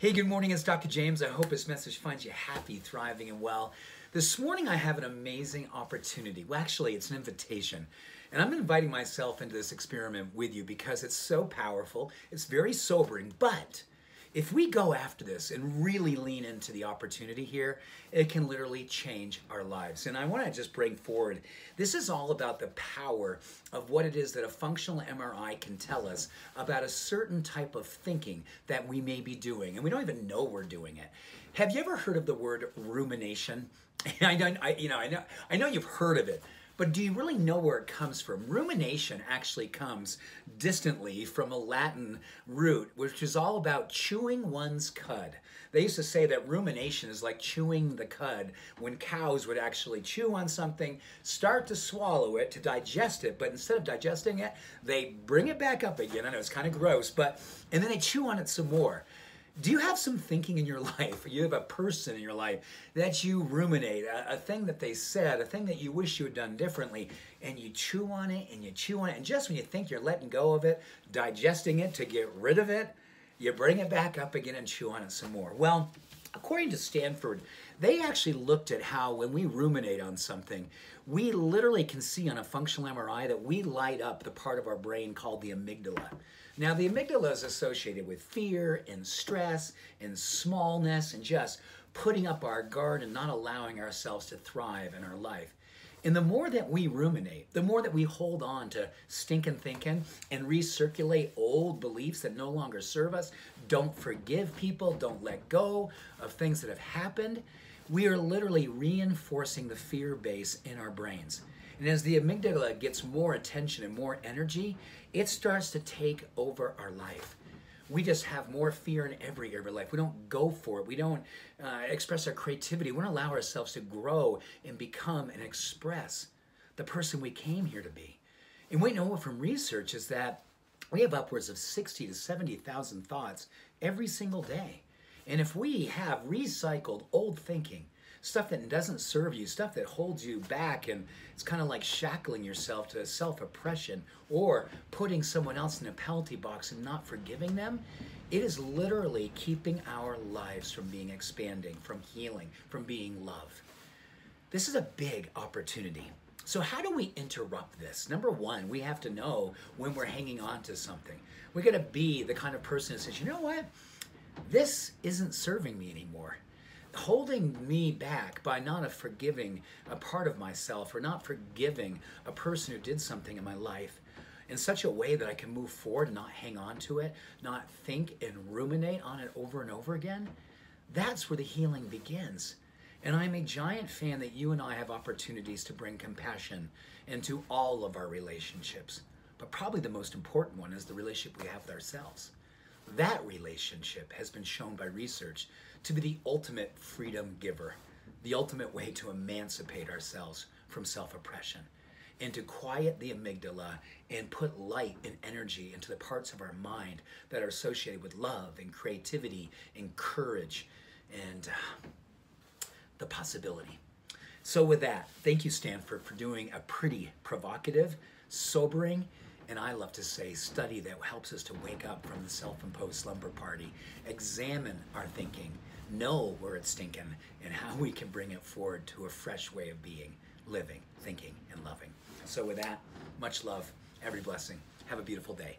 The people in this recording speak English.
Hey, good morning. It's Dr. James. I hope this message finds you happy, thriving, and well. This morning I have an amazing opportunity. Well, actually, it's an invitation. And I'm inviting myself into this experiment with you because it's so powerful. It's very sobering. But if we go after this and really lean into the opportunity here, it can literally change our lives. And I want to just bring forward, this is all about the power of what it is that a functional MRI can tell us about a certain type of thinking that we may be doing, and we don't even know we're doing it. Have you ever heard of the word rumination? I know you've heard of it. But do you really know where it comes from? Rumination actually comes distantly from a Latin root, which is all about chewing one's cud. They used to say that rumination is like chewing the cud when cows would actually chew on something, start to swallow it, to digest it, but instead of digesting it, they bring it back up again. I know it's kind of gross, and then they chew on it some more. Do you have some thinking in your life, or you have a person in your life that you ruminate, a thing that they said, a thing that you wish you had done differently, and you chew on it, and you chew on it, and just when you think you're letting go of it, digesting it to get rid of it, you bring it back up again and chew on it some more? Well, according to Stanford, they actually looked at how when we ruminate on something, we literally can see on a functional MRI that we light up the part of our brain called the amygdala. Now, the amygdala is associated with fear and stress and smallness and just putting up our guard and not allowing ourselves to thrive in our life. And the more that we ruminate, the more that we hold on to stinking thinking and recirculate old beliefs that no longer serve us, don't forgive people, don't let go of things that have happened, we are literally reinforcing the fear base in our brains. And as the amygdala gets more attention and more energy, it starts to take over our life. We just have more fear in every area of our life. We don't go for it. We don't express our creativity. We don't allow ourselves to grow and become and express the person we came here to be. And we know from research is that we have upwards of 60 to 70,000 thoughts every single day. And if we have recycled old thinking, stuff that doesn't serve you, stuff that holds you back, and it's kind of like shackling yourself to self-oppression or putting someone else in a penalty box and not forgiving them, it is literally keeping our lives from being expanding, from healing, from being love. This is a big opportunity. So how do we interrupt this? Number one, we have to know when we're hanging on to something. We got to be the kind of person that says, you know what? This isn't serving me anymore. Holding me back by not forgiving a part of myself or not forgiving a person who did something in my life in such a way that I can move forward and not hang on to it, not think and ruminate on it over and over again, that's where the healing begins. And I'm a giant fan that you and I have opportunities to bring compassion into all of our relationships. But probably the most important one is the relationship we have with ourselves. That relationship has been shown by research to be the ultimate freedom giver, the ultimate way to emancipate ourselves from self-oppression and to quiet the amygdala and put light and energy into the parts of our mind that are associated with love and creativity and courage and the possibility. So with that, thank you, Stanford, for doing a pretty provocative, sobering, and I love to say study that helps us to wake up from the self-imposed slumber party, examine our thinking, know where it's stinking, and how we can bring it forward to a fresh way of being, living, thinking, and loving. So with that, much love, every blessing. Have a beautiful day.